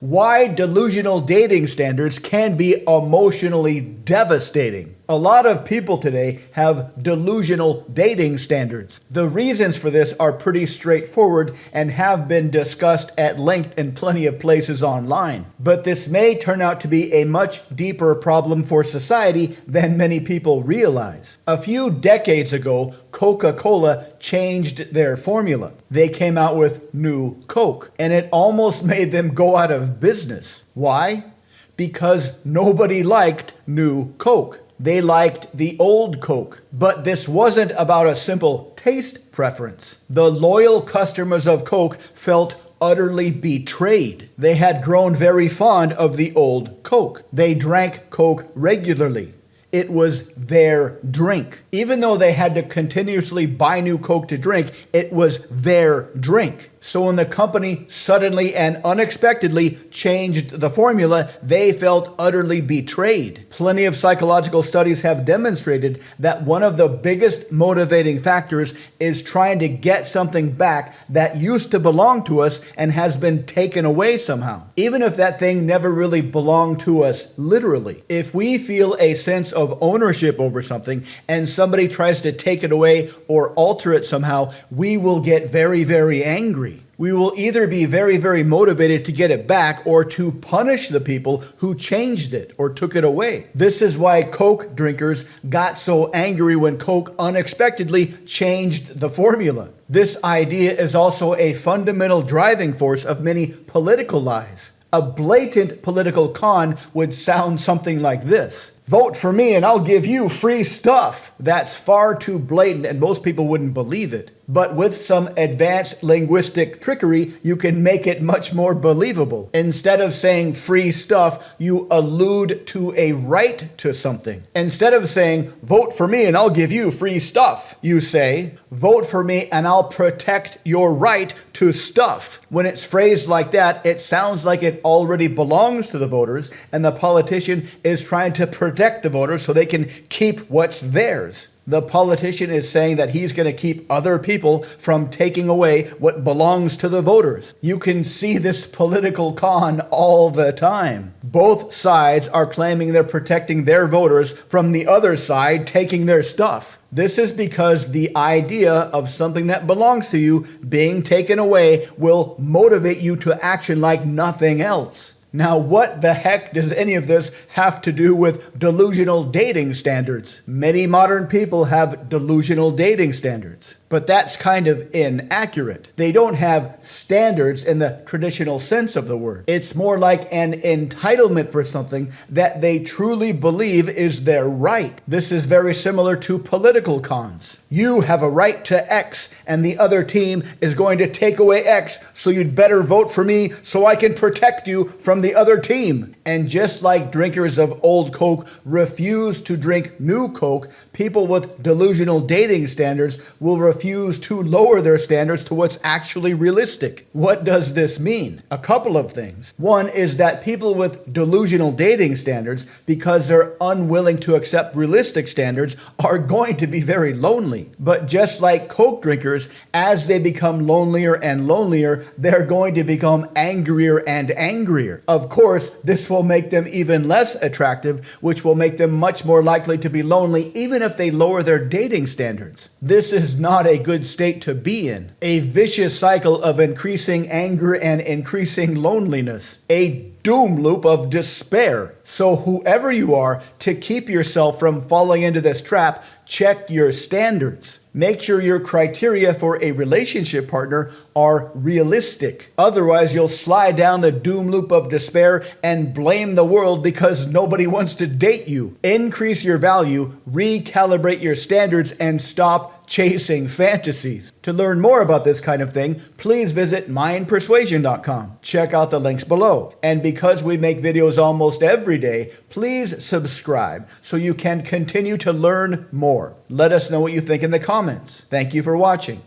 Why delusional dating standards can be emotionally devastating. A lot of people today have delusional dating standards. The reasons for this are pretty straightforward and have been discussed at length in plenty of places online. But this may turn out to be a much deeper problem for society than many people realize. A few decades ago, Coca-Cola changed their formula. They came out with New Coke, and it almost made them go out of business. Why? Because nobody liked New Coke. They liked the old Coke. But this wasn't about a simple taste preference. The loyal customers of Coke felt utterly betrayed. They had grown very fond of the old Coke. They drank Coke regularly. It was their drink. Even though they had to continuously buy new Coke to drink, it was their drink. So when the company suddenly and unexpectedly changed the formula, they felt utterly betrayed. Plenty of psychological studies have demonstrated that one of the biggest motivating factors is trying to get something back that used to belong to us and has been taken away somehow. Even if that thing never really belonged to us literally. If we feel a sense of ownership over something and somebody tries to take it away or alter it somehow, we will get very, very angry. We will either be very, very motivated to get it back or to punish the people who changed it or took it away. This is why Coke drinkers got so angry when Coke unexpectedly changed the formula. This idea is also a fundamental driving force of many political lies. A blatant political con would sound something like this. Vote for me and I'll give you free stuff. That's far too blatant and most people wouldn't believe it. But with some advanced linguistic trickery, you can make it much more believable. Instead of saying free stuff, you allude to a right to something. Instead of saying, vote for me and I'll give you free stuff, you say, vote for me and I'll protect your right to stuff. When it's phrased like that, it sounds like it already belongs to the voters and the politician is trying to protect the voters so they can keep what's theirs. The politician is saying that he's going to keep other people from taking away what belongs to the voters. You can see this political con all the time. Both sides are claiming they're protecting their voters from the other side taking their stuff. This is because the idea of something that belongs to you being taken away will motivate you to action like nothing else. Now, what the heck does any of this have to do with delusional dating standards? Many modern people have delusional dating standards, but that's kind of inaccurate. They don't have standards in the traditional sense of the word. It's more like an entitlement for something that they truly believe is their right. This is very similar to political cons. You have a right to X, and the other team is going to take away X, so you'd better vote for me so I can protect you from the other team. And just like drinkers of old Coke refuse to drink new Coke, people with delusional dating standards will refuse to lower their standards to what's actually realistic. What does this mean? A couple of things. One is that people with delusional dating standards, because they're unwilling to accept realistic standards, are going to be very lonely. But just like Coke drinkers, as they become lonelier and lonelier, they're going to become angrier and angrier. Of course, this will make them even less attractive, which will make them much more likely to be lonely, even if they lower their dating standards. This is not a good state to be in. A vicious cycle of increasing anger and increasing loneliness. A doom loop of despair. So whoever you are, to keep yourself from falling into this trap, check your standards. Make sure your criteria for a relationship partner are realistic. Otherwise, you'll slide down the doom loop of despair and blame the world because nobody wants to date you. Increase your value, recalibrate your standards, and stop chasing fantasies. To learn more about this kind of thing, please visit mindpersuasion.com. Check out the links below. And because we make videos almost every day, please subscribe so you can continue to learn more. Let us know what you think in the comments. Thank you for watching.